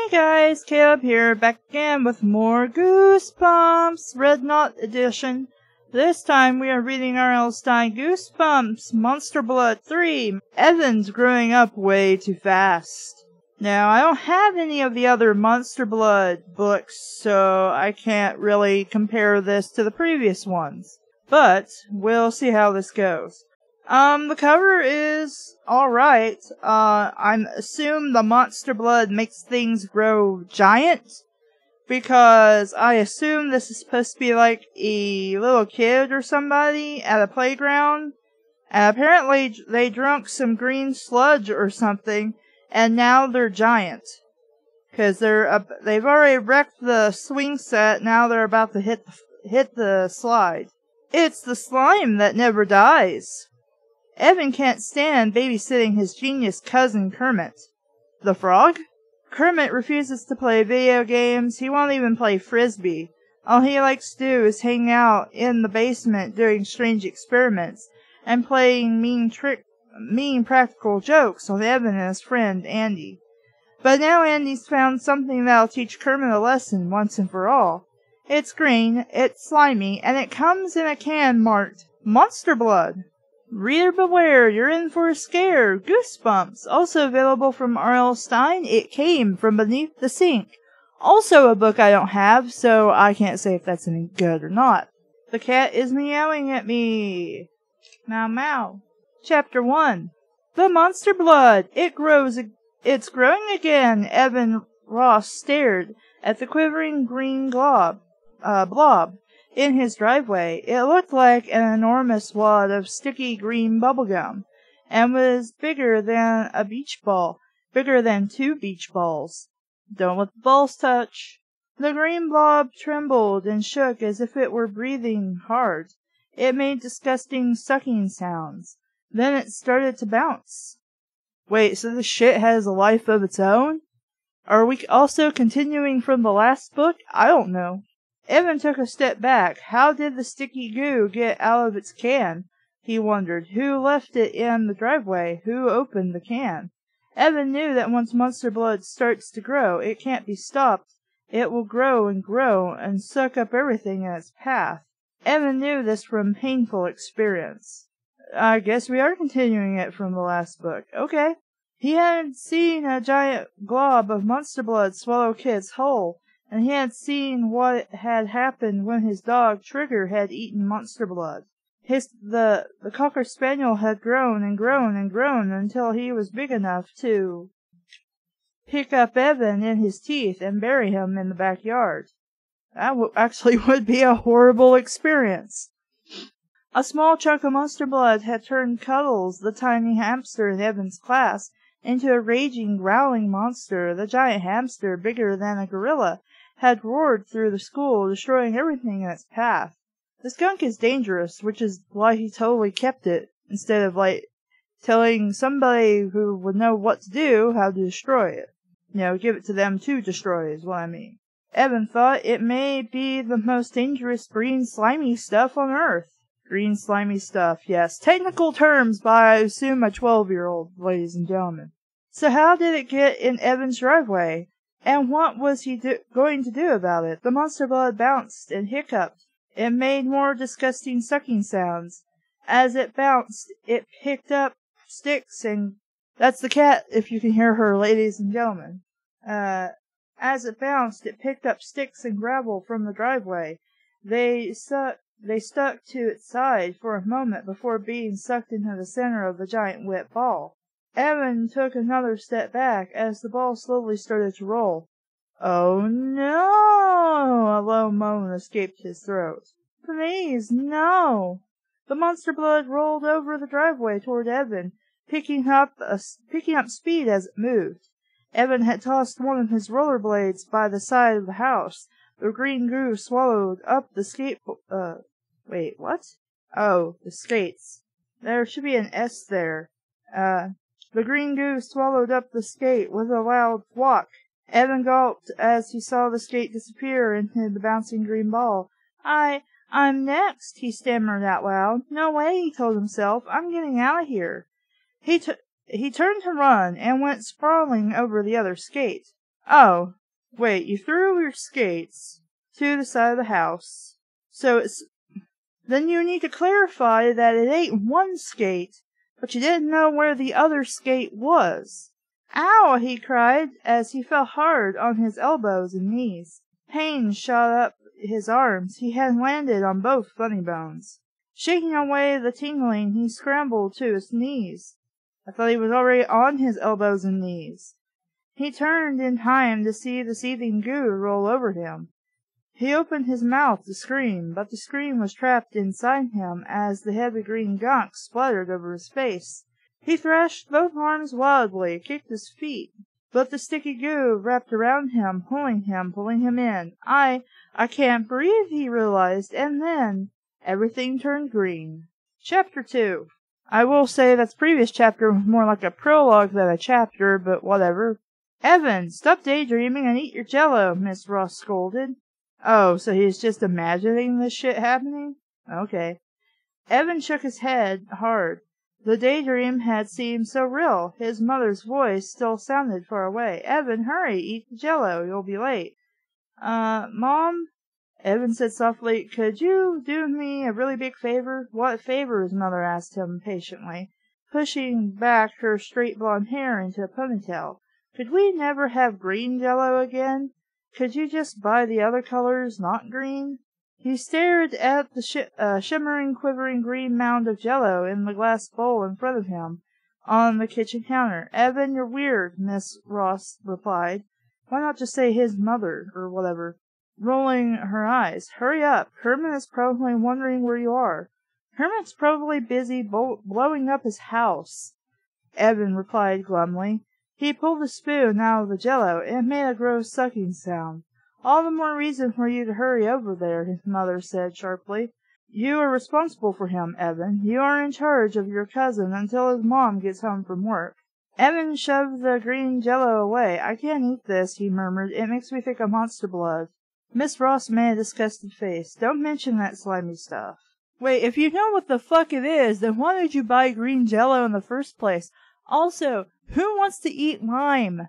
Hey guys, Caleb here, back again with more Goosebumps, Red Knot Edition. This time we are reading R.L. Stine Goosebumps, Monster Blood 3. Evan's growing up way too fast. Now, I don't have any of the other Monster Blood books, so I can't really compare this to the previous ones. But, we'll see how this goes. The cover is alright. I assume the monster blood makes things grow giant, because I assume this is supposed to be like a little kid or somebody at a playground, and apparently they drunk some green sludge or something, and now they're giant. Cause they've already wrecked the swing set, now they're about to hit the slide. It's the slime that never dies. Evan can't stand babysitting his genius cousin Kermit. The frog? Kermit refuses to play video games. He won't even play frisbee. All he likes to do is hang out in the basement doing strange experiments and playing mean practical jokes on Evan and his friend Andy. But now Andy's found something that'll teach Kermit a lesson once and for all. It's green, it's slimy, and it comes in a can marked Monster Blood. Reader beware, you're in for a scare. Goosebumps, also available from R.L. Stine. It came from beneath the sink. Also a book I don't have, so I can't say if that's any good or not. The cat is meowing at me. Meow meow. Chapter 1. The Monster Blood. It's growing again. Evan Ross stared at the quivering green blob in his driveway. It looked like an enormous wad of sticky green bubblegum, and was bigger than a beach ball, bigger than 2 beach balls. Don't let the balls touch. The green blob trembled and shook as if it were breathing hard. It made disgusting sucking sounds. Then it started to bounce. Wait, so this shit has a life of its own? Are we also continuing from the last book? I don't know. Evan took a step back. How did the sticky goo get out of its can? He wondered. Who left it in the driveway? Who opened the can? Evan knew that once monster blood starts to grow, it can't be stopped. It will grow and suck up everything in its path. Evan knew this from painful experience. I guess we are continuing it from the last book. Okay. He had seen a giant glob of monster blood swallow Kid's whole, and he had seen what had happened when his dog Trigger had eaten monster blood. The Cocker Spaniel had grown and grown and grown until he was big enough to pick up Evan in his teeth and bury him in the backyard. That actually would be a horrible experience. A small chunk of monster blood had turned Cuddles, the tiny hamster in Evan's class, into a raging, growling monster. The giant hamster, bigger than a gorilla, had roared through the school, destroying everything in its path. The skunk is dangerous, which is why he totally kept it, instead of, telling somebody who would know what to do how to destroy it. Give it to them to destroy is what I mean. Evan thought it may be the most dangerous green slimy stuff on Earth. Green slimy stuff, yes. Technical terms by, I assume, a 12-year-old, ladies and gentlemen. So how did it get in Evan's driveway? And what was he going to do about it? The monster blood bounced and hiccuped. It made more disgusting sucking sounds. As it bounced, it picked up sticks and... That's the cat, if you can hear her, ladies and gentlemen. As it bounced, it picked up sticks and gravel from the driveway. They stuck to its side for a moment before being sucked into the center of the giant wet ball. Evan took another step back as the ball slowly started to roll. Oh no! A low moan escaped his throat. Please, no! The monster blood rolled over the driveway toward Evan, picking up speed as it moved. Evan had tossed one of his rollerblades by the side of the house. The green goo swallowed up the wait, what? Oh, the skates. There should be an S there. The green goo swallowed up the skate with a loud thwack. Evan gulped as he saw the skate disappear into the bouncing green ball. I'm next, he stammered out loud. No way, he told himself. I'm getting out of here. He turned to run and went sprawling over the other skate. Oh, wait, you threw your skates to the side of the house. Then you need to clarify that it ain't one skate, but you didn't know where the other skate was. Ow! He cried, as he fell hard on his elbows and knees. Pain shot up his arms. He had landed on both funny bones. Shaking away the tingling, he scrambled to his knees. I thought he was already on his elbows and knees. He turned in time to see the seething goo roll over him. He opened his mouth to scream, but the scream was trapped inside him as the heavy green gunk splattered over his face. He thrashed both arms wildly, kicked his feet, but the sticky goo wrapped around him, pulling him in. I can't breathe, he realized, and then everything turned green. Chapter 2. I will say that the previous chapter was more like a prologue than a chapter, but whatever. Evan, stop daydreaming and eat your Jell-O, Miss Ross scolded. Oh, so he's just imagining this shit happening? Okay. Evan shook his head hard. The daydream had seemed so real. His mother's voice still sounded far away. Evan, hurry, eat the Jell-O, you'll be late. Mom? Evan said softly, could you do me a really big favor? What favor? His mother asked him patiently, pushing back her straight blonde hair into a ponytail. Could we never have green Jell-O again? Could you just buy the other colors, not green? He stared at the shimmering, quivering green mound of Jell-O in the glass bowl in front of him on the kitchen counter. Evan, you're weird, Miss Ross replied. Why not just say his mother, or whatever? Rolling her eyes. Hurry up. Kermit is probably wondering where you are. Kermit's probably busy blowing up his house, Evan replied glumly. He pulled a spoon out of the Jell-O. It made a gross sucking sound. All the more reason for you to hurry over there, his mother said sharply. You are responsible for him, Evan. You are in charge of your cousin until his mom gets home from work. Evan shoved the green Jell-O away. I can't eat this, he murmured. It makes me think of monster blood. Miss Ross made a disgusted face. Don't mention that slimy stuff. Wait, if you know what the fuck it is, then why did you buy green Jell-O in the first place? Also, who wants to eat lime?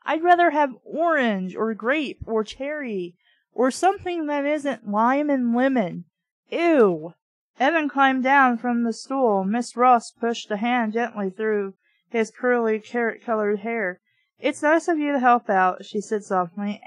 I'd rather have orange, or grape, or cherry, or something that isn't lime and lemon. Ew! Evan climbed down from the stool. Miss Ross pushed a hand gently through his curly, carrot-colored hair. It's nice of you to help out, she said softly.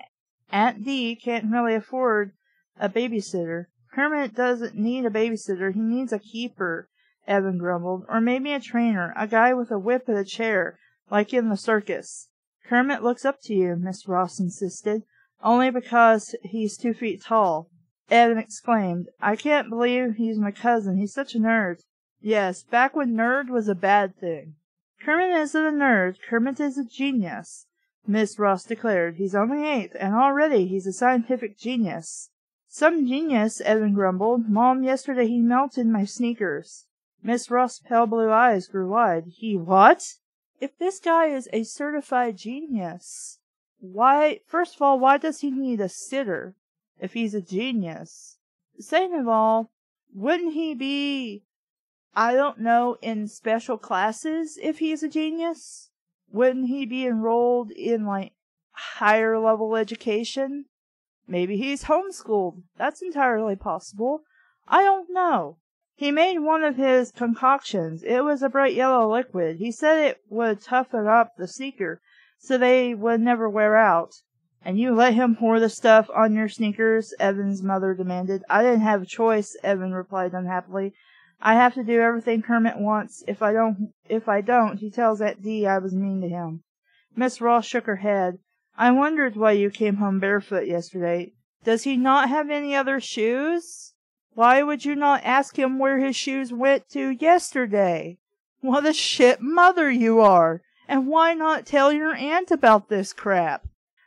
Aunt Dee can't really afford a babysitter. Kermit doesn't need a babysitter. He needs a keeper, Evan grumbled. Or maybe a trainer, a guy with a whip and a chair, like in the circus. Kermit looks up to you, Miss Ross insisted. Only because he's 2 feet tall. Evan exclaimed. I can't believe he's my cousin. He's such a nerd. Yes, back when nerd was a bad thing. Kermit isn't a nerd. Kermit is a genius, Miss Ross declared. He's only 8, and already he's a scientific genius. Some genius, Evan grumbled. Mom, yesterday he melted my sneakers. Miss Ross' pale blue eyes grew wide. He what? If this guy is a certified genius, first of all, why does he need a sitter if he's a genius? Second of all, wouldn't he be, I don't know, in special classes if he's a genius? Wouldn't he be enrolled in, higher level education? Maybe he's homeschooled. That's entirely possible. I don't know. He made one of his concoctions. It was a bright yellow liquid. He said it would toughen up the sneaker so they would never wear out. And you let him pour the stuff on your sneakers? Evan's mother demanded. I didn't have a choice, Evan replied unhappily. I have to do everything Kermit wants. If I don't, he tells Aunt Dee I was mean to him. Miss Ross shook her head. I wondered why you came home barefoot yesterday. Does he not have any other shoes? Why would you not ask him where his shoes went to yesterday? What a shit mother you are! And why not tell your aunt about this crap?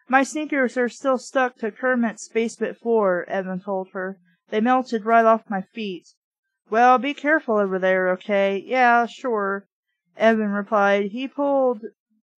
My sneakers are still stuck to Kermit's basement floor, Evan told her. They melted right off my feet. Well, be careful over there, okay? Yeah, sure, Evan replied. He pulled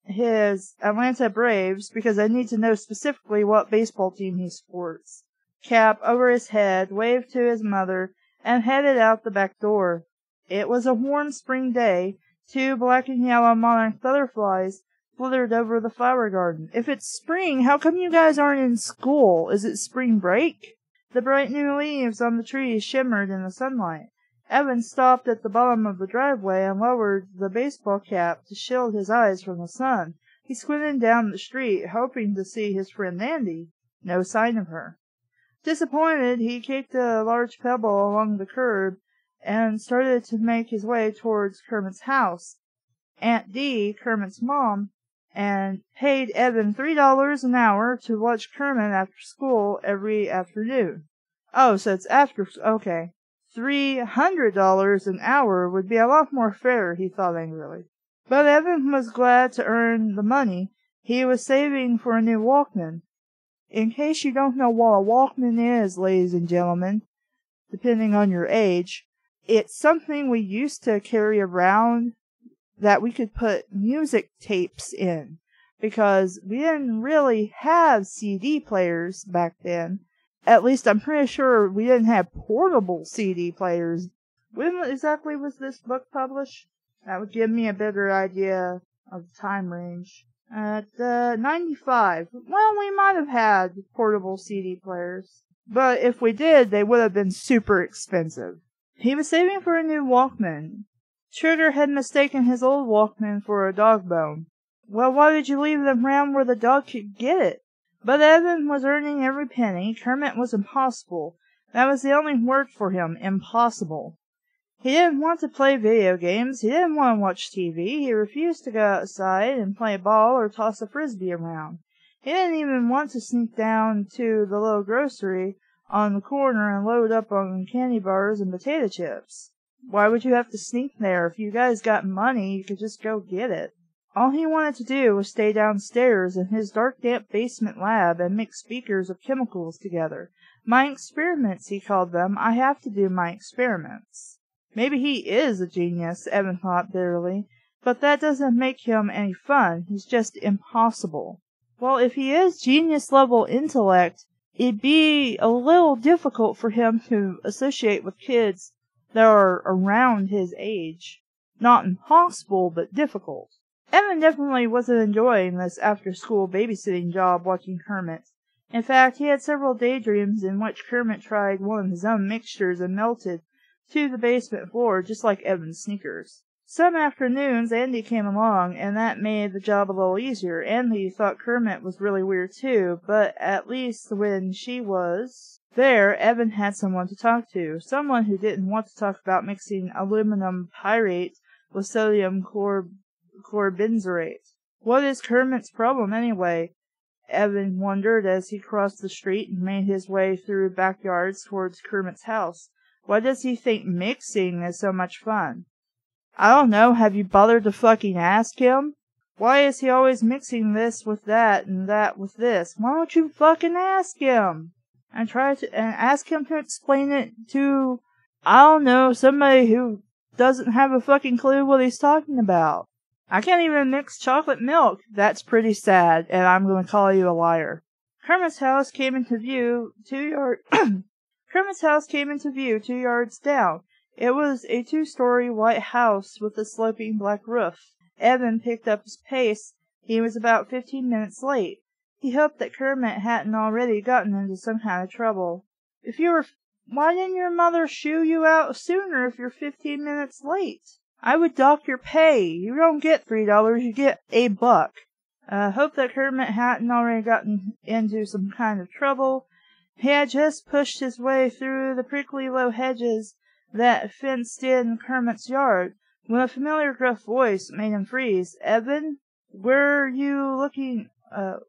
his Atlanta Braves, because I need to know specifically what baseball team he supports, cap over his head, waved to his mother, and headed out the back door. It was a warm spring day. 2 black and yellow monarch butterflies flittered over the flower garden. If it's spring, how come you guys aren't in school? Is it spring break? The bright new leaves on the trees shimmered in the sunlight. Evan stopped at the bottom of the driveway and lowered the baseball cap to shield his eyes from the sun. He squinted down the street, hoping to see his friend Andy. No sign of her. Disappointed, he kicked a large pebble along the curb and started to make his way towards Kermit's house. Aunt Dee, Kermit's mom, and paid Evan $3 an hour to watch Kermit after school every afternoon. Oh, so it's after... okay. $300 an hour would be a lot more fair, he thought angrily. But Evan was glad to earn the money. He was saving for a new Walkman. In case you don't know what a Walkman is, ladies and gentlemen, depending on your age, it's something we used to carry around that we could put music tapes in, because we didn't really have CD players back then. At least I'm pretty sure we didn't have portable CD players. When exactly was this book published? That would give me a better idea of the time range. At 95. Well, we might have had portable CD players. But if we did, they would have been super expensive. He was saving for a new Walkman. Sugar had mistaken his old Walkman for a dog bone. Well, why did you leave them round where the dog could get it? But Evan was earning every penny. Kermit was impossible. That was the only word for him, impossible. He didn't want to play video games. He didn't want to watch TV. He refused to go outside and play ball or toss a frisbee around. He didn't even want to sneak down to the little grocery on the corner and load up on candy bars and potato chips. Why would you have to sneak there? If you guys got money, you could just go get it. All he wanted to do was stay downstairs in his dark, damp basement lab and mix beakers of chemicals together. My experiments, he called them. I have to do my experiments. Maybe he is a genius, Evan thought bitterly, but that doesn't make him any fun. He's just impossible. Well, if he is genius-level intellect, it'd be a little difficult for him to associate with kids that are around his age. Not impossible, but difficult. Evan definitely wasn't enjoying this after-school babysitting job watching Kermit. In fact, he had several daydreams in which Kermit tried one of his own mixtures and melted to the basement floor, just like Evan's sneakers. Some afternoons, Andy came along, and that made the job a little easier. Andy thought Kermit was really weird too, but at least when she was there, Evan had someone to talk to. Someone who didn't want to talk about mixing aluminum pyrite with sodium chlorbenzoate. What is Kermit's problem anyway? Evan wondered as he crossed the street and made his way through backyards towards Kermit's house. Why does he think mixing is so much fun? I don't know. Have you bothered to fucking ask him? Why is he always mixing this with that and that with this? Why don't you fucking ask him? And ask him to explain it to, I don't know, somebody who doesn't have a fucking clue what he's talking about. I can't even mix chocolate milk. That's pretty sad, and I'm going to call you a liar. Kermit's house came into view 2 yards down. It was a 2-story white house with a sloping black roof. Evan picked up his pace. He was about 15 minutes late. He hoped that Kermit hadn't already gotten into some kind of trouble. Why didn't your mother shoo you out sooner if you're 15 minutes late? I would dock your pay. You don't get $3, you get $1. Hope that Kermit hadn't already gotten into some kind of trouble. He had just pushed his way through the prickly low hedges that fenced in Kermit's yard, when a familiar gruff voice made him freeze. Evan, were you looking at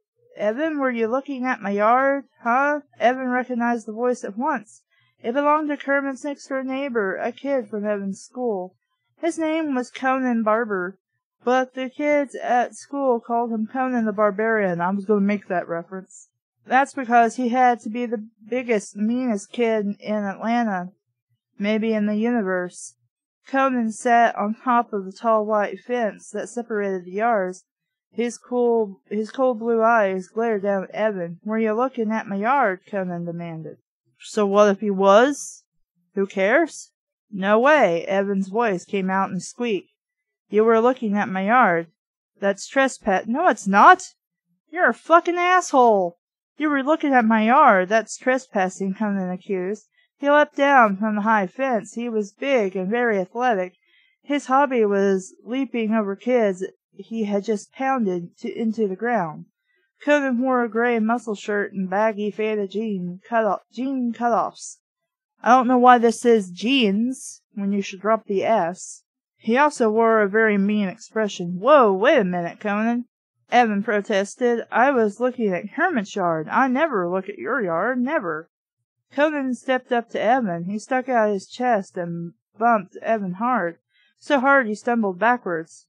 my yard, huh? Evan recognized the voice at once. It belonged to Kermit's next-door neighbor, a kid from Evan's school. His name was Conan Barber, but the kids at school called him Conan the Barbarian. I was going to make that reference. That's because he had to be the biggest, meanest kid in Atlanta, maybe in the universe. Conan sat on top of the tall white fence that separated the yards. His cold blue eyes glared down at Evan. Were you looking at my yard? Conan demanded. So what if he was? Who cares? No way. Evan's voice came out in a squeak. You were looking at my yard. That's trespass. No, it's not. You're a fucking asshole. You were looking at my yard. That's trespassing, Conan accused. He leapt down from the high fence. He was big and very athletic. His hobby was leaping over kids he had just pounded into the ground. Conan wore a gray muscle shirt and baggy faded jean cutoffs. I don't know why this says jeans when you should drop the S. He also wore a very mean expression. Whoa, wait a minute, Conan. Evan protested. I was looking at Kermit's yard. I never look at your yard, never. Conan stepped up to Evan. He stuck out his chest and bumped Evan hard. So hard he stumbled backwards.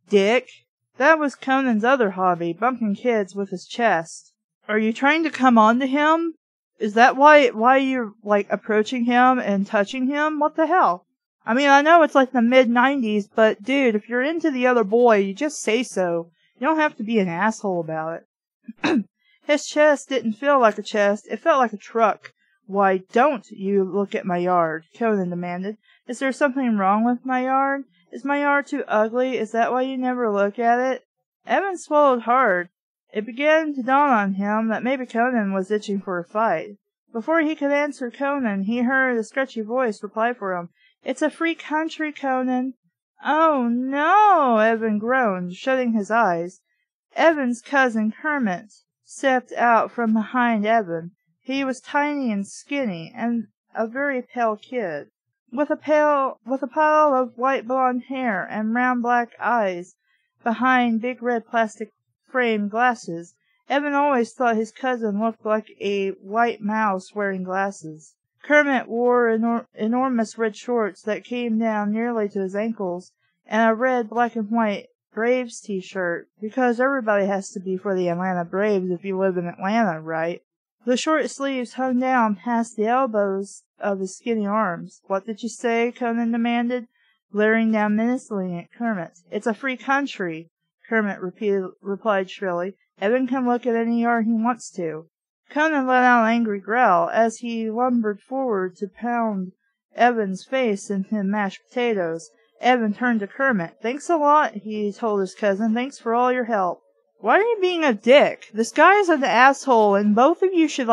Dick. That was Conan's other hobby, bumping kids with his chest. Are you trying to come on to him? Is that why you're, approaching him and touching him? What the hell? I mean, I know it's like the mid-90s, but dude, if you're into the other boy, you just say so. You don't have to be an asshole about it. His chest didn't feel like a chest, it felt like a truck. Why don't you look at my yard? Conan demanded. Is there something wrong with my yard? Is my yard too ugly? Is that why you never look at it? Evan swallowed hard. It began to dawn on him that maybe Conan was itching for a fight. Before he could answer Conan, he heard a scratchy voice reply for him. It's a free country, Conan. Oh, no, Evan groaned, shutting his eyes. Evan's cousin Kermit stepped out from behind Evan. He was tiny and skinny, and a very pale kid, with a pile of white blonde hair and round black eyes behind big red plastic framed glasses. Evan always thought his cousin looked like a white mouse wearing glasses. Kermit wore enormous red shorts that came down nearly to his ankles, and a red, black and white Braves t-shirt, because everybody has to be for the Atlanta Braves if you live in Atlanta, right? The short sleeves hung down past the elbows of his skinny arms. What did you say? Conan demanded, glaring down menacingly at Kermit. It's a free country, Kermit replied shrilly. Evan can look at any yard he wants to. Conan let out an angry growl as he lumbered forward to pound Evan's face into mashed potatoes. Evan turned to Kermit. Thanks a lot, he told his cousin. Thanks for all your help. Why are you being a dick? This guy is an asshole, and both of you should,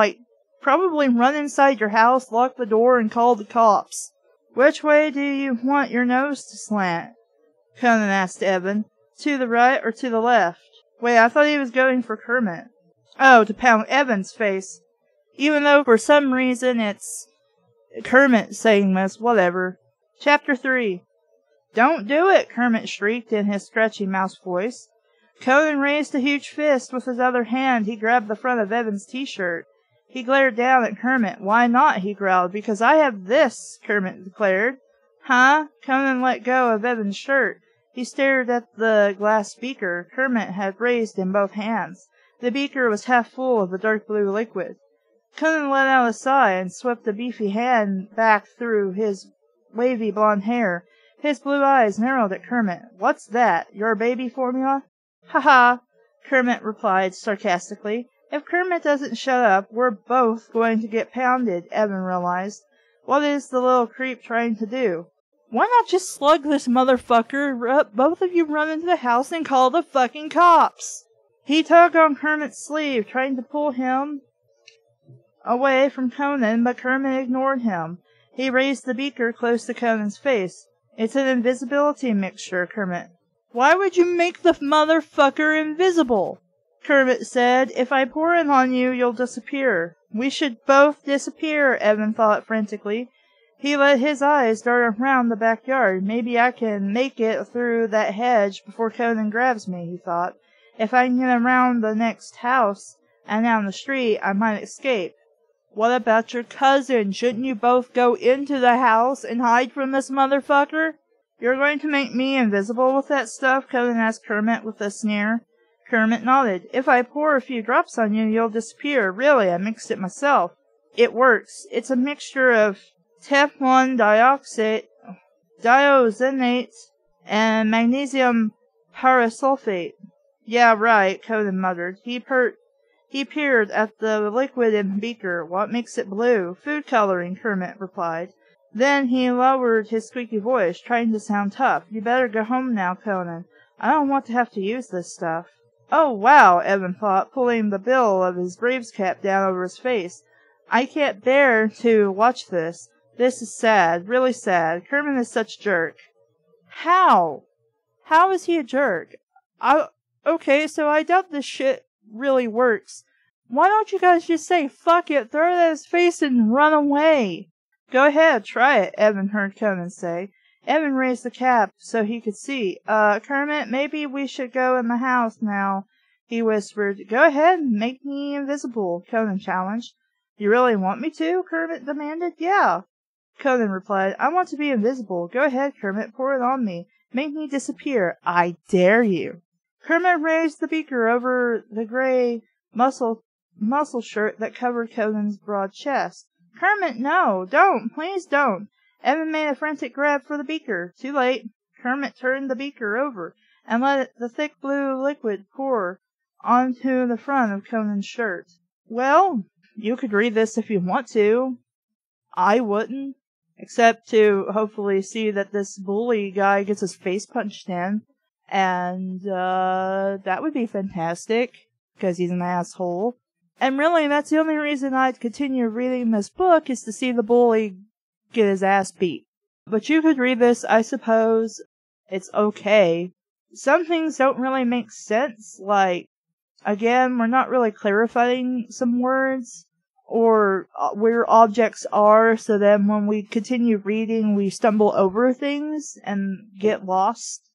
probably run inside your house, lock the door, and call the cops. Which way do you want your nose to slant? Conan asked Evan. To the right or to the left? Wait, I thought he was going for Kermit. Oh, to pound Evan's face. Even though for some reason it's Kermit saying this, whatever. Chapter 3. Don't do it, Kermit shrieked in his scratchy mouse voice. Conan raised a huge fist. With his other hand he grabbed the front of Evan's t-shirt. He glared down at Kermit. Why not? He growled. Because I have this, Kermit declared. Huh? Conan let go of Evan's shirt. He stared at the glass beaker Kermit had raised in both hands. The beaker was half full of a dark blue liquid. Conan let out a sigh and swept a beefy hand back through his wavy blonde hair. His blue eyes narrowed at Kermit. What's that? Your baby formula? Ha ha, Kermit replied sarcastically. If Kermit doesn't shut up, we're both going to get pounded, Evan realized. What is the little creep trying to do? Why not just slug this motherfucker? Both of you run into the house and call the fucking cops. He tugged on Kermit's sleeve, trying to pull him away from Conan, but Kermit ignored him. He raised the beaker close to Conan's face. It's an invisibility mixture, Kermit. Why would you make the motherfucker invisible? Kermit said. If I pour it on you, you'll disappear. We should both disappear, Evan thought frantically. He let his eyes dart around the backyard. Maybe I can make it through that hedge before Conan grabs me, he thought. If I can get around the next house and down the street, I might escape. What about your cousin? Shouldn't you both go into the house and hide from this motherfucker? You're going to make me invisible with that stuff? Conan asked Kermit with a sneer. Kermit nodded. If I pour a few drops on you, you'll disappear. Really, I mixed it myself. It works. It's a mixture of Teflon dioxide, diazosinate, and magnesium parasulfate. Yeah, right, Conan muttered. He peered at the liquid in the beaker. What makes it blue? Food coloring, Kermit replied. Then he lowered his squeaky voice, trying to sound tough. You better go home now, Conan. I don't want to have to use this stuff. Oh, wow, Evan thought, pulling the bill of his Braves cap down over his face. I can't bear to watch this. This is sad, really sad. Kermit is such a jerk. How? How is he a jerk? Okay, so I doubt this shit really works. Why don't you guys just say, fuck it, throw it at his face and run away? Go ahead, try it, Evan heard Conan say. Evan raised the cap so he could see. Kermit, maybe we should go in the house now, he whispered. Go ahead, make me invisible, Conan challenged. You really want me to? Kermit demanded. Yeah, Conan replied. I want to be invisible. Go ahead, Kermit, pour it on me. Make me disappear. I dare you. Kermit raised the beaker over the gray muscle shirt that covered Conan's broad chest. Kermit, no, don't, please don't. Evan made a frantic grab for the beaker. Too late. Kermit turned the beaker over and let the thick blue liquid pour onto the front of Conan's shirt. Well, you could read this if you want to. I wouldn't. Except to hopefully see that this bully guy gets his face punched in. And, that would be fantastic. Because he's an asshole. And really, that's the only reason I'd continue reading this book, is to see the bully get his ass beat. But you could read this, I suppose. It's okay. Some things don't really make sense, like, again, we're not really clarifying some words, or where objects are, so then when we continue reading, we stumble over things and get lost.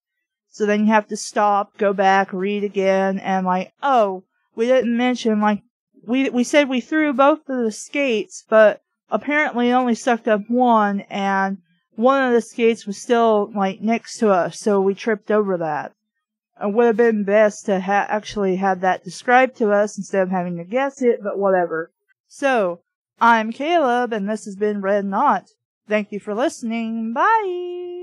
So then you have to stop, go back, read again, and like, oh, we didn't mention, like, we said we threw both of the skates, but apparently only sucked up one, and one of the skates was still, like, next to us, so we tripped over that. It would have been best to actually have that described to us instead of having to guess it, but whatever. So, I'm Caleb, and this has been Red Knot. Thank you for listening. Bye!